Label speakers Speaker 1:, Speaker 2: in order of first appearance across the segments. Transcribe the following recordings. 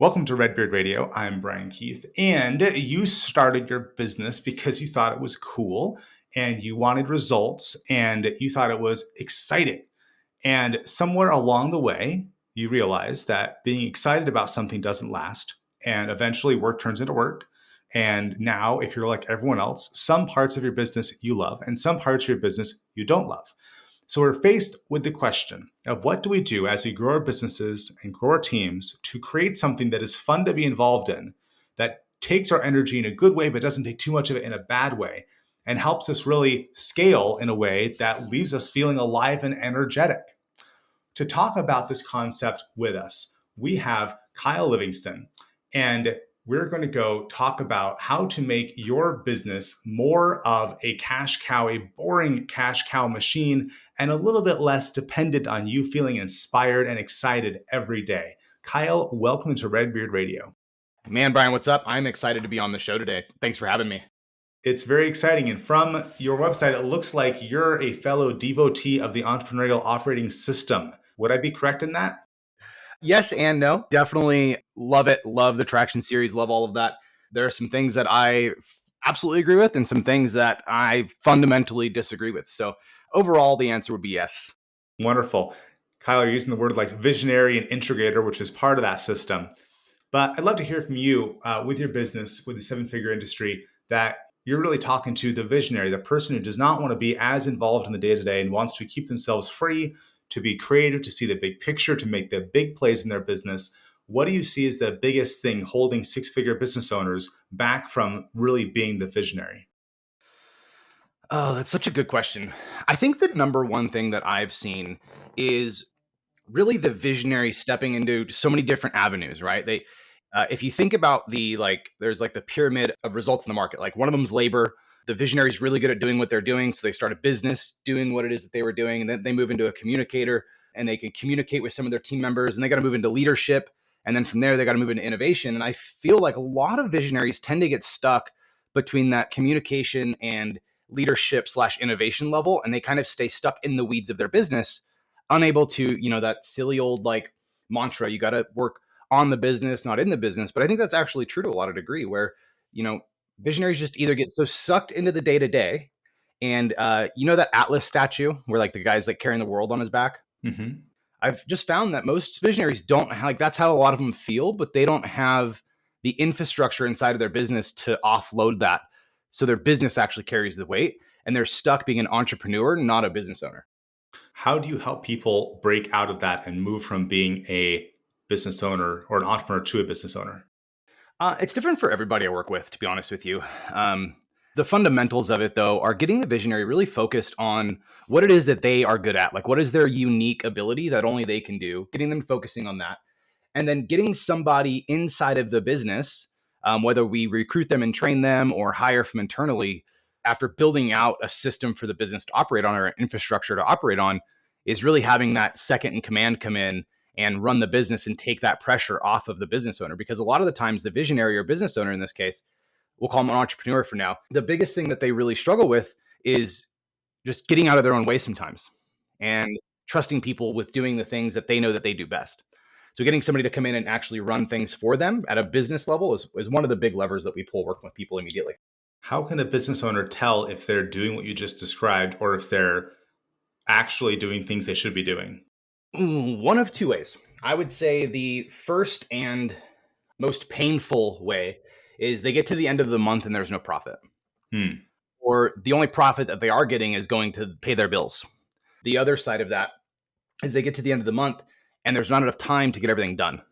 Speaker 1: Welcome to Redbeard Radio. I'm Brian Keith, and you started your business because you thought it was cool and you wanted results and you thought it was exciting. And somewhere along the way, you realized that being excited about something doesn't last, and eventually work turns into work. And now, if you're like everyone else, some parts of your business you love and some parts of your business you don't love. So we're faced with the question of what do we do as we grow our businesses and grow our teams to create something that is fun to be involved in, that takes our energy in a good way, but doesn't take too much of it in a bad way, and helps us really scale in a way that leaves us feeling alive and energetic. To talk about this concept with us, we have Kyle Livingston, and we're going to go talk about how to make your business more of a cash cow, a boring cash cow machine, and a little bit less dependent on you feeling inspired and excited every day. Kyle, welcome to Redbeard Radio.
Speaker 2: Man, Brian, what's up? I'm excited to be on the show today. Thanks for having me.
Speaker 1: It's very exciting. And from your website, it looks like you're a fellow devotee of the entrepreneurial operating system. Would I be correct in that?
Speaker 2: Yes and no. Definitely love it. Love the Traction series. Love all of that. There are some things that I absolutely agree with and some things that I fundamentally disagree with. So overall, the answer would be yes.
Speaker 1: Wonderful. Kyle, you're using the word like visionary and integrator, which is part of that system. But I'd love to hear from you with your business, with the seven-figure industry, that you're really talking to the visionary, the person who does not want to be as involved in the day-to-day and wants to keep themselves free, to be creative, to see the big picture, to make the big plays in their business. What do you see as the biggest thing holding six-figure business owners back from really being the visionary?
Speaker 2: Oh, that's such a good question. I think the number one thing that I've seen is really the visionary stepping into so many different avenues, right? If you think about there's like the pyramid of results in the market. Like one of them's labor. The visionary is really good at doing what they're doing, so they start a business doing what it is that they were doing, and then they move into a communicator, and they can communicate with some of their team members, and they got to move into leadership, and then from there they got to move into innovation. And I feel like a lot of visionaries tend to get stuck between that communication and leadership / innovation level, and they kind of stay stuck in the weeds of their business, unable to, that silly old like mantra, you got to work on the business, not in the business. But I think that's actually true to a lot of degree where, visionaries just either get so sucked into the day to day. And that Atlas statue where like the guy's like carrying the world on his back.
Speaker 1: Mm-hmm.
Speaker 2: I've just found that most visionaries don't like, that's how a lot of them feel, but they don't have the infrastructure inside of their business to offload that. So their business actually carries the weight and they're stuck being an entrepreneur, not a business owner.
Speaker 1: How do you help people break out of that and move from being a business owner or an entrepreneur to a business owner?
Speaker 2: It's different for everybody I work with, to be honest with you. The fundamentals of it, though, are getting the visionary really focused on what it is that they are good at. Like, what is their unique ability that only they can do? Getting them focusing on that. And then getting somebody inside of the business, whether we recruit them and train them or hire from internally, after building out a system for the business to operate on or an infrastructure to operate on, is really having that second in command come in and run the business and take that pressure off of the business owner. Because a lot of the times the visionary or business owner in this case, we'll call them an entrepreneur for now, the biggest thing that they really struggle with is just getting out of their own way sometimes and trusting people with doing the things that they know that they do best. So getting somebody to come in and actually run things for them at a business level is one of the big levers that we pull working with people immediately.
Speaker 1: How can a business owner tell if they're doing what you just described or if they're actually doing things they should be doing?
Speaker 2: One of two ways. I would say the first and most painful way is they get to the end of the month and there's no profit. Or the only profit that they are getting is going to pay their bills. The other side of that is they get to the end of the month and there's not enough time to get everything done.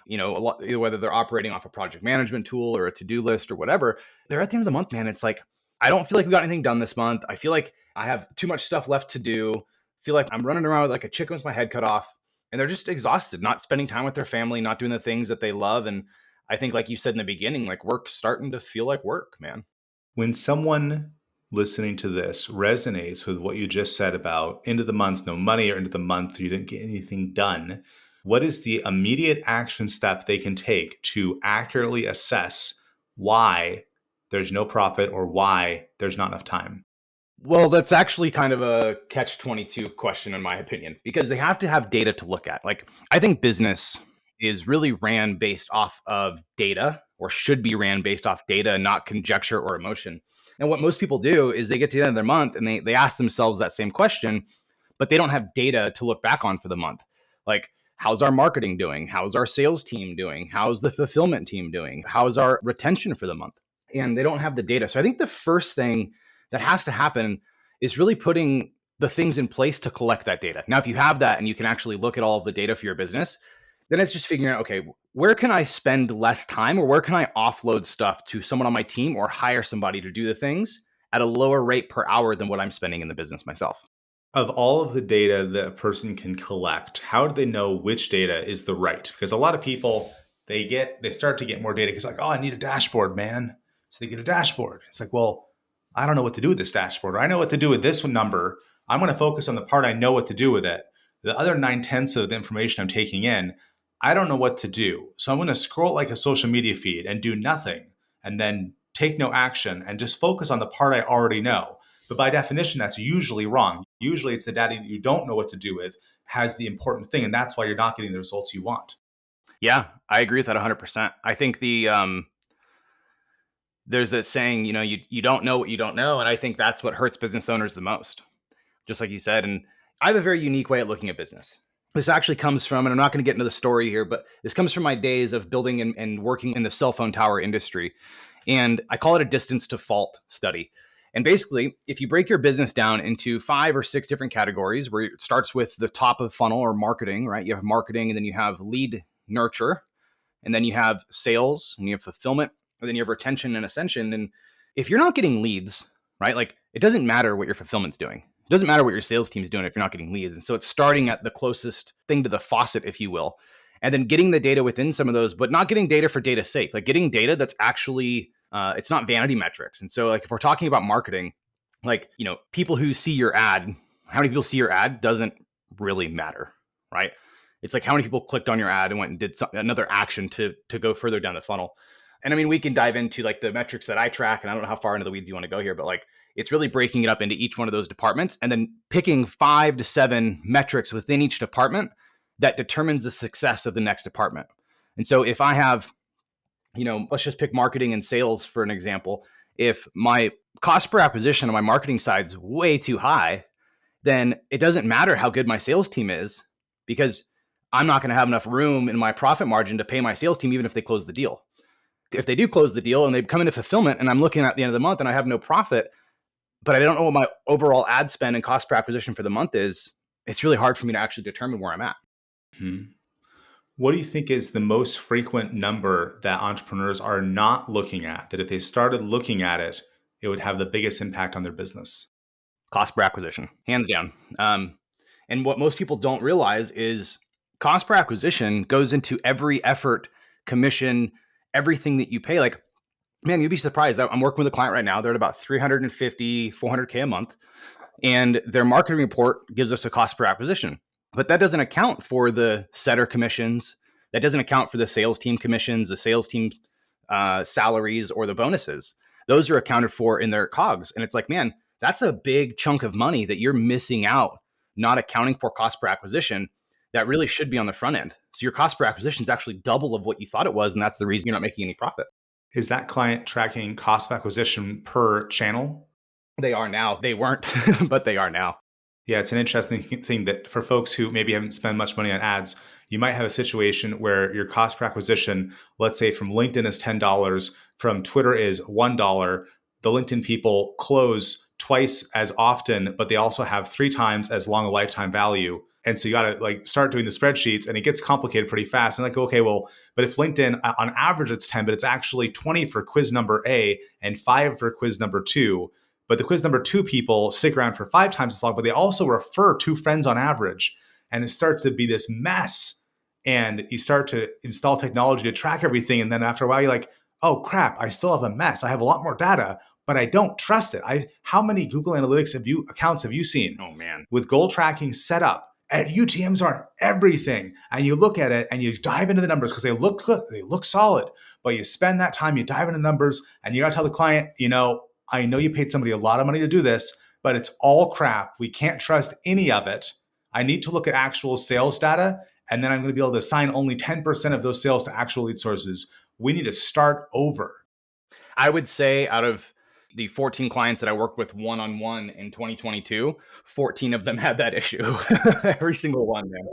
Speaker 2: Whether they're operating off a project management tool or a to-do list or whatever, they're at the end of the month, man. It's like, I don't feel like we got anything done this month. I feel like I have too much stuff left to do. Feel like I'm running around like a chicken with my head cut off, and they're just exhausted, not spending time with their family, not doing the things that they love. And I think, like you said in the beginning, like work's starting to feel like work, man.
Speaker 1: When someone listening to this resonates with what you just said about end of the month, no money, or end of the month, you didn't get anything done, what is the immediate action step they can take to accurately assess why there's no profit or why there's not enough time?
Speaker 2: Well, that's actually kind of a catch-22 question in my opinion, because they have to have data to look at. Like, I think business is really ran based off of data, or should be ran based off data and not conjecture or emotion. And what most people do is they get to the end of their month and they ask themselves that same question, but they don't have data to look back on for the month. Like, how's our marketing doing? How's our sales team doing? How's the fulfillment team doing? How's our retention for the month? And they don't have the data. So I think the first thing that has to happen is really putting the things in place to collect that data. Now, if you have that and you can actually look at all of the data for your business, then it's just figuring out, okay, where can I spend less time, or where can I offload stuff to someone on my team or hire somebody to do the things at a lower rate per hour than what I'm spending in the business myself?
Speaker 1: Of all of the data that a person can collect, how do they know which data is the right? Because a lot of people, they start to get more data because like, oh, I need a dashboard, man. So they get a dashboard. It's like, well, I don't know what to do with this dashboard. Or I know what to do with this one number. I'm going to focus on the part I know what to do with it. The other 9/10 of the information I'm taking in, I don't know what to do. So I'm going to scroll like a social media feed and do nothing, and then take no action and just focus on the part I already know. But by definition, that's usually wrong. Usually it's the data that you don't know what to do with has the important thing. And that's why you're not getting the results you want.
Speaker 2: Yeah, I agree with that 100%. I think there's a saying, you don't know what you don't know. And I think that's what hurts business owners the most, just like you said. And I have a very unique way at looking at business. This actually comes from, and I'm not going to get into the story here, but this comes from my days of building and working in the cell phone tower industry. And I call it a distance to fault study. And basically, if you break your business down into 5 or 6 different categories, where it starts with the top of funnel or marketing, right? You have marketing, and then you have lead nurture, and then you have sales, and you have fulfillment, and then you have retention and ascension. And if you're not getting leads, right, like, it doesn't matter what your fulfillment's doing. It doesn't matter what your sales team's doing if you're not getting leads. And so it's starting at the closest thing to the faucet, if you will, and then getting the data within some of those, but not getting data for data's sake, like getting data that's actually, it's not vanity metrics. And so, like, if we're talking about marketing, like, people who see your ad, how many people see your ad doesn't really matter, right? It's like how many people clicked on your ad and went and did another action to go further down the funnel. And I mean, we can dive into like the metrics that I track, and I don't know how far into the weeds you want to go here, but like, it's really breaking it up into each one of those departments and then picking 5 to 7 metrics within each department that determines the success of the next department. And so if I have, let's just pick marketing and sales for an example. If my cost per acquisition on my marketing side is way too high, then it doesn't matter how good my sales team is, because I'm not going to have enough room in my profit margin to pay my sales team, even if they close the deal. If they do close the deal and they come into fulfillment and I'm looking at the end of the month and I have no profit, but I don't know what my overall ad spend and cost per acquisition for the month is, it's really hard for me to actually determine where I'm at.
Speaker 1: What do you think is the most frequent number that entrepreneurs are not looking at, that if they started looking at it, it would have the biggest impact on their business?
Speaker 2: Cost per acquisition, hands down. And what most people don't realize is cost per acquisition goes into every effort, commission, everything that you pay. Like, man, you'd be surprised. I'm working with a client right now. They're at about 350, 400K a month. And their marketing report gives us a cost per acquisition. But that doesn't account for the setter commissions. That doesn't account for the sales team commissions, the sales team salaries, or the bonuses. Those are accounted for in their COGS. And it's like, man, that's a big chunk of money that you're missing out, not accounting for cost per acquisition that really should be on the front end. So your cost per acquisition is actually double of what you thought it was. And that's the reason you're not making any profit.
Speaker 1: Is that client tracking cost of acquisition per channel?
Speaker 2: They are now. They weren't, but they are now.
Speaker 1: Yeah, it's an interesting thing that for folks who maybe haven't spent much money on ads, you might have a situation where your cost per acquisition, let's say from LinkedIn is $10, from Twitter is $1. The LinkedIn people close twice as often, but they also have 3 times as long a lifetime value. And so you got to like start doing the spreadsheets, and it gets complicated pretty fast. And like, okay, well, but if LinkedIn on average it's 10, but it's actually 20 for quiz number A and 5 for quiz number 2. But the quiz number 2 people stick around for 5 times as long, but they also refer 2 friends on average. And it starts to be this mess. And you start to install technology to track everything. And then after a while, you're like, oh crap, I still have a mess. I have a lot more data, but I don't trust it. How many Google Analytics accounts have you seen?
Speaker 2: Oh man.
Speaker 1: With goal tracking set up? And UTMs are everything. And you look at it and you dive into the numbers because they look good. They look solid. But you spend that time, you dive into the numbers, and you got to tell the client, I know you paid somebody a lot of money to do this, but it's all crap. We can't trust any of it. I need to look at actual sales data. and then I'm going to be able to assign only 10% of those sales to actual lead sources. We need to start over.
Speaker 2: I would say out of the 14 clients that I worked with one-on-one in 2022, 14 of them had that issue. Every single one, man.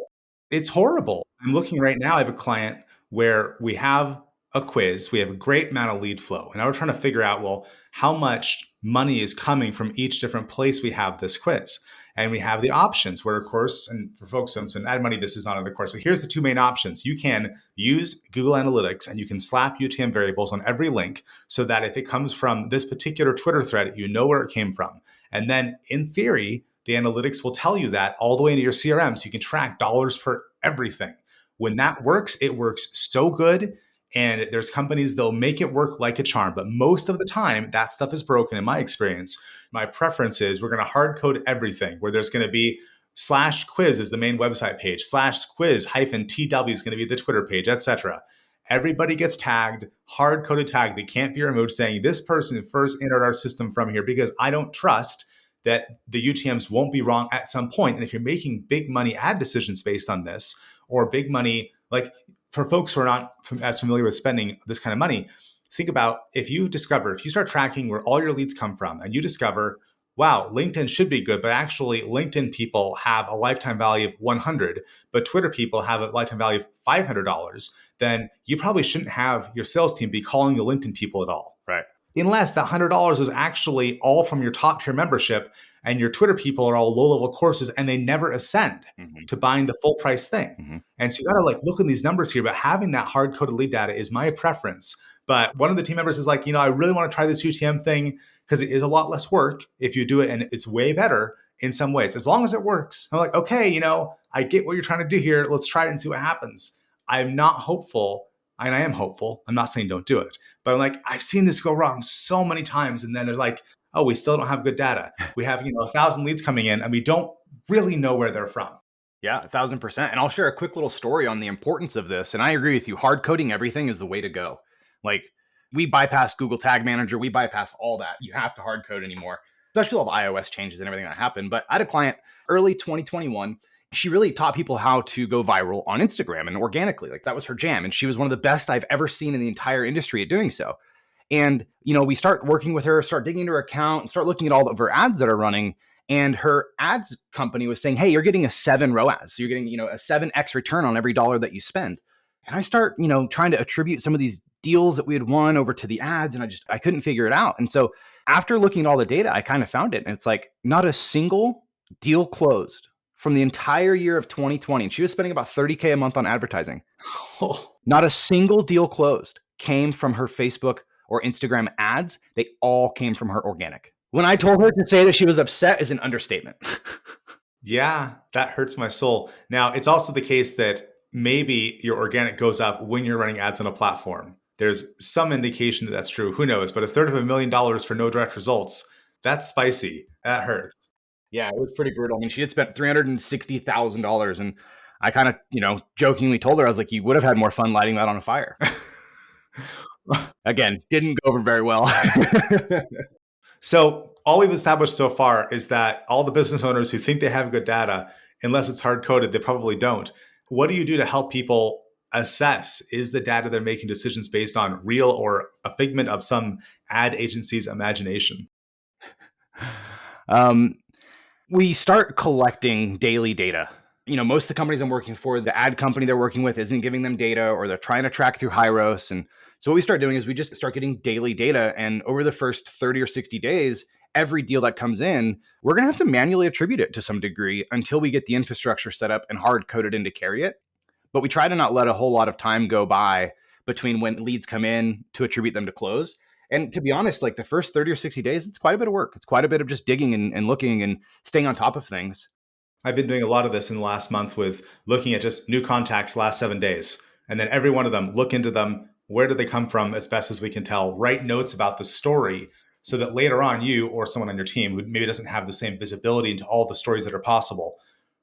Speaker 1: It's horrible. I'm looking right now. I have a client where we have a quiz, we have a great amount of lead flow. And now we're trying to figure out, well, how much money is coming from each different place we have this quiz. And we have the options where, of course, and for folks who don't spend ad money, this is not in the course, but here's the two main options. You can use Google Analytics and you can slap UTM variables on every link so that if it comes from this particular Twitter thread, you know where it came from. And then in theory, the analytics will tell you that all the way into your CRM so you can track dollars per everything. When that works, it works so good. And there's companies, they'll make it work like a charm. But most of the time, that stuff is broken in my experience. My preference is we're going to hard code everything where there's going to be slash quiz is the main website page, slash quiz hyphen TW is going to be the Twitter page, etc. Everybody gets tagged, hard coded tag. They can't be removed saying this person first entered our system from here because I don't trust that the UTMs won't be wrong at some point. And if you're making big money ad decisions based on this, or big money, like for folks who are not as familiar with spending this kind of money, think about if you start tracking where all your leads come from and you discover, wow, LinkedIn should be good, but actually LinkedIn people have a lifetime value of 100, but Twitter people have a lifetime value of $500, then you probably shouldn't have your sales team be calling the LinkedIn people at all.
Speaker 2: Right.
Speaker 1: Unless that $100 is actually all from your top tier membership and your Twitter people are all low level courses and they never ascend to buying the full price thing. And so you got to like look at these numbers here, but having that hard coded lead data is my preference. But one of the team members is like, I really want to try this UTM thing because it is a lot less work if you do it and it's way better in some ways, as long as it works. I'm like, okay, I get what you're trying to do here. Let's try it and see what happens. I'm not hopeful, and I am hopeful. I'm not saying don't do it. But I'm like, I've seen this go wrong so many times. And then they're like, oh, we still don't have good data. We have, 1,000 leads coming in and we don't really know where they're from.
Speaker 2: Yeah, 1,000%. And I'll share a quick little story on the importance of this. And I agree with you. Hard coding everything is the way to go. Like we bypass Google Tag Manager. We bypass all that. You have to hard code anymore, especially all the iOS changes and everything that happened. But I had a client early 2021. She really taught people how to go viral on Instagram and organically. Like that was her jam. And she was one of the best I've ever seen in the entire industry at doing so. And, we start working with her, start digging into her account and start looking at all of her ads that are running. And her ads company was saying, hey, you're getting a 7 ROAS. So you're getting, a 7x return on every dollar that you spend. And I start, trying to attribute some of these deals that we had won over to the ads. And I couldn't figure it out. And so after looking at all the data, I kind of found it. And it's like not a single deal closed from the entire year of 2020. And she was spending about $30K a month on advertising. Not a single deal closed came from her Facebook or Instagram ads. They all came from her organic. When I told her to say that she was upset is an understatement.
Speaker 1: Yeah, that hurts my soul. Now, it's also the case that maybe your organic goes up when you're running ads on a platform. There's some indication that that's true. Who knows? But $250,000 for no direct results, that's spicy. That hurts.
Speaker 2: Yeah, it was pretty brutal. I mean, she had spent $360,000 and I kind of, jokingly told her, I was like, you would have had more fun lighting that on a fire. Again, didn't go over very well.
Speaker 1: So all we've established so far is that all the business owners who think they have good data, unless it's hard coded, they probably don't. What do you do to help people assess, is the data they're making decisions based on real or a figment of some ad agency's imagination?
Speaker 2: We start collecting daily data. Most of the companies I'm working for, the ad company they're working with isn't giving them data, or they're trying to track through Hyros. And so what we start doing is we just start getting daily data. And over the first 30 or 60 days, every deal that comes in, we're going to have to manually attribute it to some degree until we get the infrastructure set up and hard coded in to carry it. But we try to not let a whole lot of time go by between when leads come in to attribute them to close. And to be honest, like the first 30 or 60 days, it's quite a bit of work. It's quite a bit of just digging and looking and staying on top of things.
Speaker 1: I've been doing a lot of this in the last month with looking at just new contacts last 7 days. And then every one of them, look into them. Where do they come from as best as we can tell? Write notes about the story so that later on you or someone on your team who maybe doesn't have the same visibility into all the stories that are possible,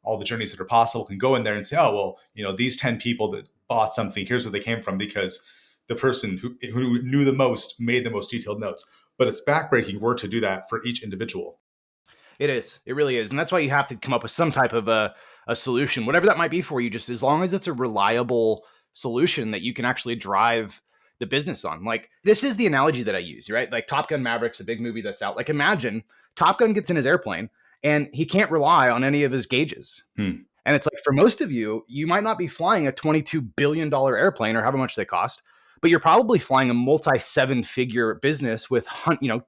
Speaker 1: all the journeys that are possible, can go in there and say, oh, well, these 10 people that bought something, here's where they came from because the person who knew the most made the most detailed notes. But it's backbreaking work to do that for each individual.
Speaker 2: It is. It really is. And that's why you have to come up with some type of a solution, whatever that might be for you, just as long as it's a reliable solution that you can actually drive the business on. Like, this is the analogy that I use, right? Like, Top Gun Maverick's a big movie that's out. Like, imagine Top Gun gets in his airplane and he can't rely on any of his gauges. And it's like, for most of you, you might not be flying a $22 billion airplane or however much they cost, but you're probably flying a multi-7-figure business with,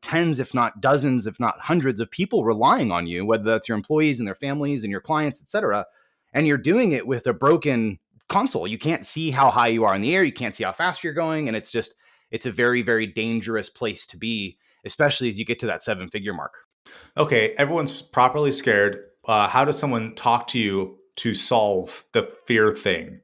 Speaker 2: tens, if not dozens, if not hundreds of people relying on you, whether that's your employees and their families and your clients, et cetera. And you're doing it with a broken console. You can't see how high you are in the air. You can't see how fast you're going. And it's a very, very dangerous place to be, especially as you get to that 7-figure mark.
Speaker 1: Okay, everyone's properly scared. How does someone talk to you to solve the fear thing?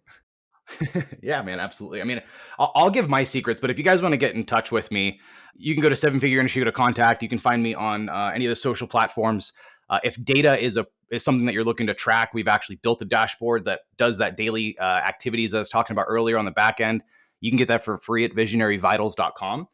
Speaker 2: Yeah, man, absolutely. I mean, I'll give my secrets, but if you guys want to get in touch with me, you can go to 7-figure industry, go to contact. You can find me on any of the social platforms. If data is something that you're looking to track, we've actually built a dashboard that does that daily activities I was talking about earlier on the back end. You can get that for free at visionaryvitals.com.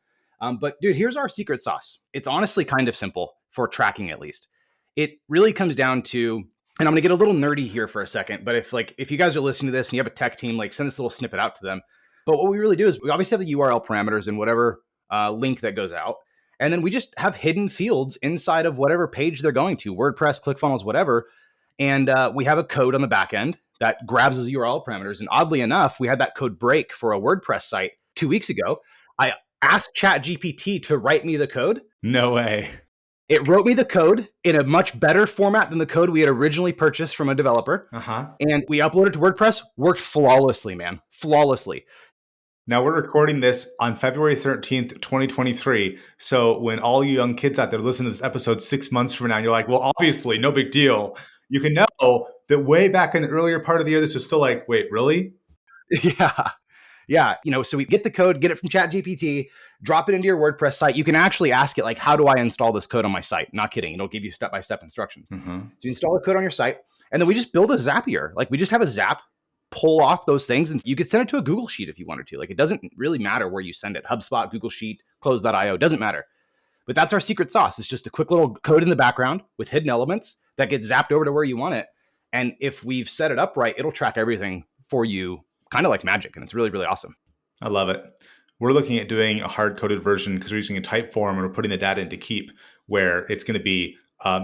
Speaker 2: But dude, here's our secret sauce. It's honestly kind of simple for tracking, at least. It really comes down to, and I'm going to get a little nerdy here for a second, but if you guys are listening to this and you have a tech team, like, send this little snippet out to them. But what we really do is we obviously have the URL parameters and whatever link that goes out. And then we just have hidden fields inside of whatever page they're going to, WordPress, ClickFunnels, whatever. And we have a code on the back end that grabs those URL parameters. And oddly enough, we had that code break for a WordPress site 2 weeks ago. I asked ChatGPT to write me the code.
Speaker 1: No way.
Speaker 2: It wrote me the code in a much better format than the code we had originally purchased from a developer. And we uploaded to WordPress. Worked flawlessly, man. Flawlessly.
Speaker 1: Now, we're recording this on February 13th, 2023. So when all you young kids out there listen to this episode 6 months from now, and you're like, well, obviously, no big deal. You can know that way back in the earlier part of the year, this was still like, wait, really?
Speaker 2: Yeah. Yeah. So we get the code, get it from ChatGPT, drop it into your WordPress site. You can actually ask it, like, how do I install this code on my site? Not kidding. It'll give you step-by-step instructions. So you install the code on your site, and then we just build a Zapier. Like, we just have a Zap, pull off those things, and you could send it to a Google Sheet if you wanted to. Like, it doesn't really matter where you send it. HubSpot, Google Sheet, Close.io, doesn't matter. But that's our secret sauce. It's just a quick little code in the background with hidden elements that gets zapped over to where you want it. And if we've set it up right, it'll track everything for you, kind of like magic. And it's really, really awesome.
Speaker 1: I love it. We're looking at doing a hard-coded version because we're using a type form and we're putting the data into Keep, where it's going to be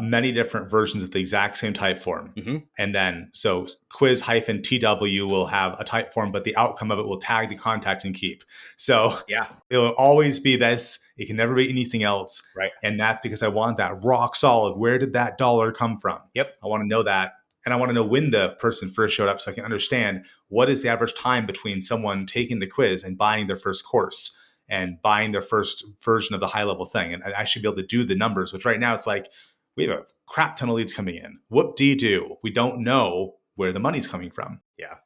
Speaker 1: many different versions of the exact same type form. And then, so quiz-tw will have a type form, but the outcome of it will tag the contact in Keep. So
Speaker 2: yeah,
Speaker 1: it'll always be this. It can never be anything else.
Speaker 2: Right.
Speaker 1: And that's because I want that rock solid. Where did that dollar come from?
Speaker 2: Yep.
Speaker 1: I want to know that. And I want to know when the person first showed up so I can understand what is the average time between someone taking the quiz and buying their first course and buying their first version of the high-level thing. And I should be able to do the numbers, which right now it's like, we have a crap ton of leads coming in. Whoop-dee-doo. We don't know where the money's coming from.
Speaker 2: Yeah.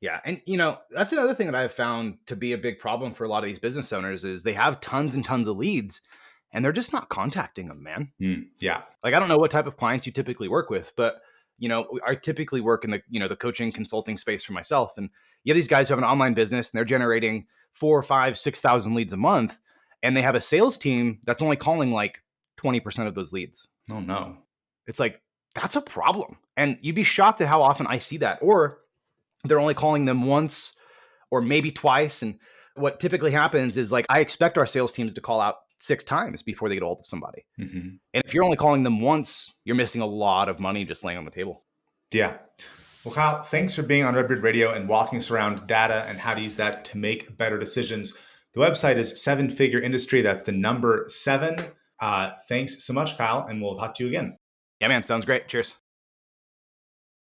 Speaker 2: Yeah. And, that's another thing that I've found to be a big problem for a lot of these business owners is they have tons and tons of leads and they're just not contacting them, man.
Speaker 1: Yeah.
Speaker 2: Like, I don't know what type of clients you typically work with, but I typically work in the, the coaching consulting space for myself. And you have these guys who have an online business and they're generating 4,000, 5,000, 6,000 leads a month. And they have a sales team that's only calling like 20% of those leads.
Speaker 1: Oh no.
Speaker 2: It's like, that's a problem. And you'd be shocked at how often I see that. Or they're only calling them once or maybe twice. And what typically happens is, like, I expect our sales teams to call out 6 times before they get a hold of somebody. And if you're only calling them once, you're missing a lot of money just laying on the table. Yeah.
Speaker 1: Well, Kyle, thanks for being on Redbeard Radio and walking us around data and how to use that to make better decisions. The website is 7-Figure Industry. That's the number 7. Thanks so much, Kyle, and we'll talk to you again.
Speaker 2: Yeah, man. Sounds great. Cheers.